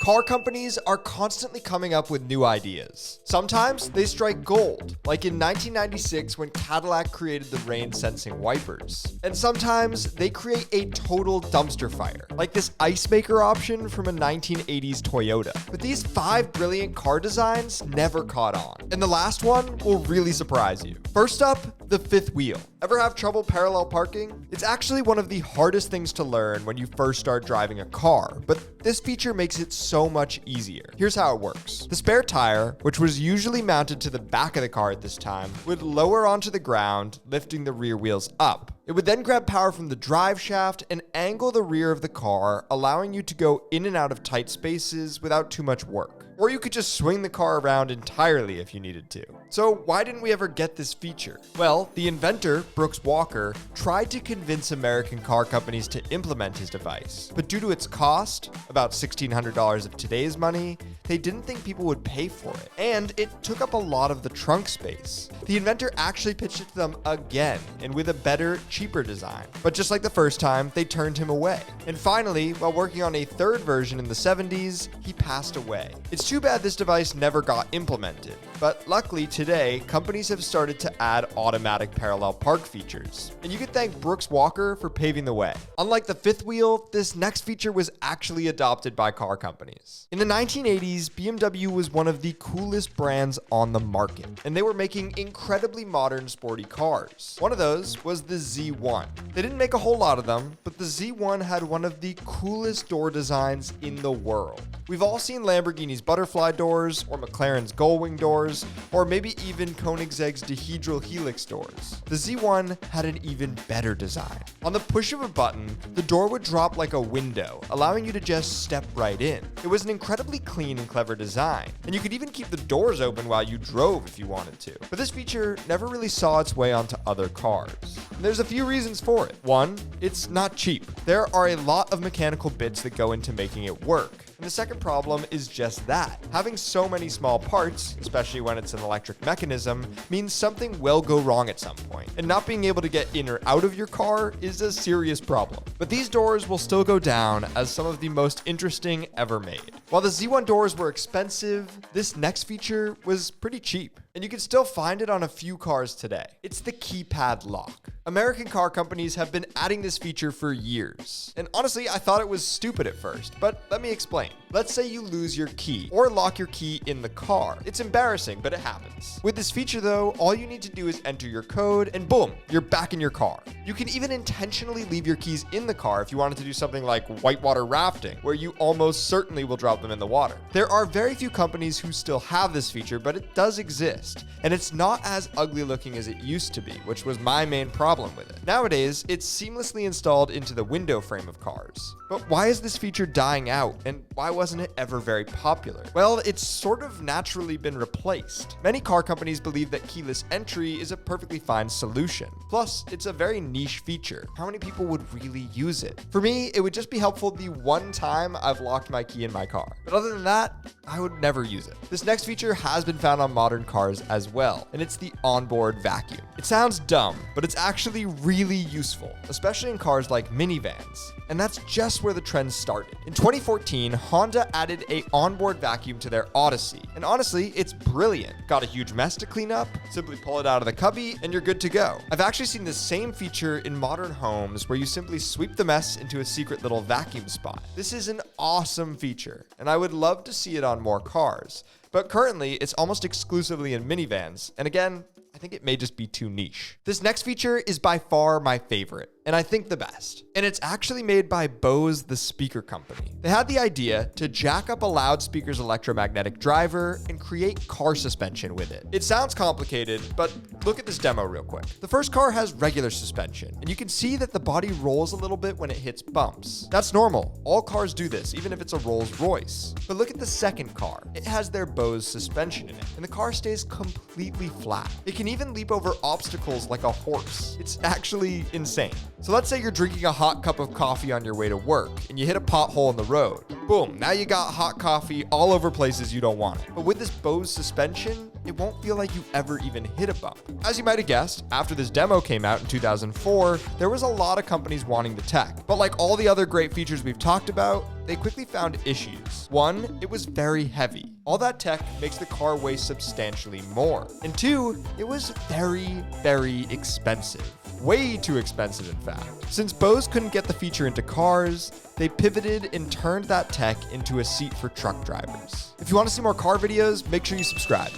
Car companies are constantly coming up with new ideas. Sometimes they strike gold, like in 1996 when Cadillac created the rain-sensing wipers. And sometimes they create a total dumpster fire, like this ice maker option from a 1980s Toyota. But these 5 brilliant car designs never caught on. And the last one will really surprise you. First up, the fifth wheel. Ever have trouble parallel parking? It's actually one of the hardest things to learn when you first start driving a car, but this feature makes it so much easier. Here's how it works. The spare tire, which was usually mounted to the back of the car at this time, would lower onto the ground, lifting the rear wheels up. It would then grab power from the drive shaft and angle the rear of the car, allowing you to go in and out of tight spaces without too much work. Or you could just swing the car around entirely if you needed to. So why didn't we ever get this feature? Well, the inventor, Brooks Walker, tried to convince American car companies to implement his device. But due to its cost, about $1,600 of today's money, they didn't think people would pay for it. And it took up a lot of the trunk space. The inventor actually pitched it to them again, and with a better, cheaper design. But just like the first time, they turned him away. And finally, while working on a third version in the 70s, he passed away. It's too bad this device never got implemented. But luckily today, companies have started to add automatic parallel park features. And you can thank Brooks Walker for paving the way. Unlike the fifth wheel, this next feature was actually adopted by car companies. In the 1980s, BMW was one of the coolest brands on the market, and they were making incredibly modern sporty cars. One of those was the Z1. They didn't make a whole lot of them, but the Z1 had one of the coolest door designs in the world. We've all seen Lamborghini's butterfly doors, or McLaren's gullwing doors, or maybe even Koenigsegg's dihedral helix doors. The Z1 had an even better design. On the push of a button, the door would drop like a window, allowing you to just step right in. It was an incredibly clean and clever design, and you could even keep the doors open while you drove if you wanted to. But this feature never really saw its way onto other cars. And there's a few reasons for it. One, it's not cheap. There are a lot of mechanical bits that go into making it work. And the second problem is just that. Having so many small parts, especially when it's an electric mechanism, means something will go wrong at some point. And not being able to get in or out of your car is a serious problem. But these doors will still go down as some of the most interesting ever made. While the Z1 doors were expensive, this next feature was pretty cheap. And you can still find it on a few cars today. It's the Keypad Lock. American car companies have been adding this feature for years. And honestly, I thought it was stupid at first, but let me explain. Let's say you lose your key or lock your key in the car. It's embarrassing, but it happens. With this feature though, all you need to do is enter your code and boom, you're back in your car. You can even intentionally leave your keys in the car if you wanted to do something like whitewater rafting, where you almost certainly will drop them in the water. There are very few companies who still have this feature, but it does exist. And it's not as ugly looking as it used to be, which was my main problem with it. Nowadays, it's seamlessly installed into the window frame of cars. But why is this feature dying out, and why wasn't it ever very popular? Well, it's sort of naturally been replaced. Many car companies believe that keyless entry is a perfectly fine solution. Plus, it's a very niche feature. How many people would really use it? For me, it would just be helpful the one time I've locked my key in my car. But other than that, I would never use it. This next feature has been found on modern cars as well, and it's the onboard vacuum. It sounds dumb, but it's actually really useful, especially in cars like minivans. And that's just where the trend started. In 2014, Honda added an onboard vacuum to their Odyssey. And honestly, it's brilliant. Got a huge mess to clean up, simply pull it out of the cubby, and you're good to go. I've actually seen the same feature in modern homes where you simply sweep the mess into a secret little vacuum spot. This is an awesome feature, and I would love to see it on more cars. But currently, it's almost exclusively in minivans. And again, I think it may just be too niche. This next feature is by far my favorite, and I think the best. And it's actually made by Bose, the speaker company. They had the idea to jack up a loudspeaker's electromagnetic driver and create car suspension with it. It sounds complicated, but look at this demo real quick. The first car has regular suspension, and you can see that the body rolls a little bit when it hits bumps. That's normal. All cars do this, even if it's a Rolls Royce. But look at the second car. It has their Bose suspension in it, and the car stays completely flat. It can even leap over obstacles like a horse. It's actually insane. So let's say you're drinking a hot cup of coffee on your way to work and you hit a pothole in the road. Boom, now you got hot coffee all over places you don't want it. But with this Bose suspension, it won't feel like you ever even hit a bump. As you might have guessed, after this demo came out in 2004, there was a lot of companies wanting the tech. But like all the other great features we've talked about, they quickly found issues. One, it was very heavy. All that tech makes the car weigh substantially more. And two, it was very, very expensive. Way too expensive, in fact. Since Bose couldn't get the feature into cars, they pivoted and turned that tech into a seat for truck drivers. If you want to see more car videos, make sure you subscribe.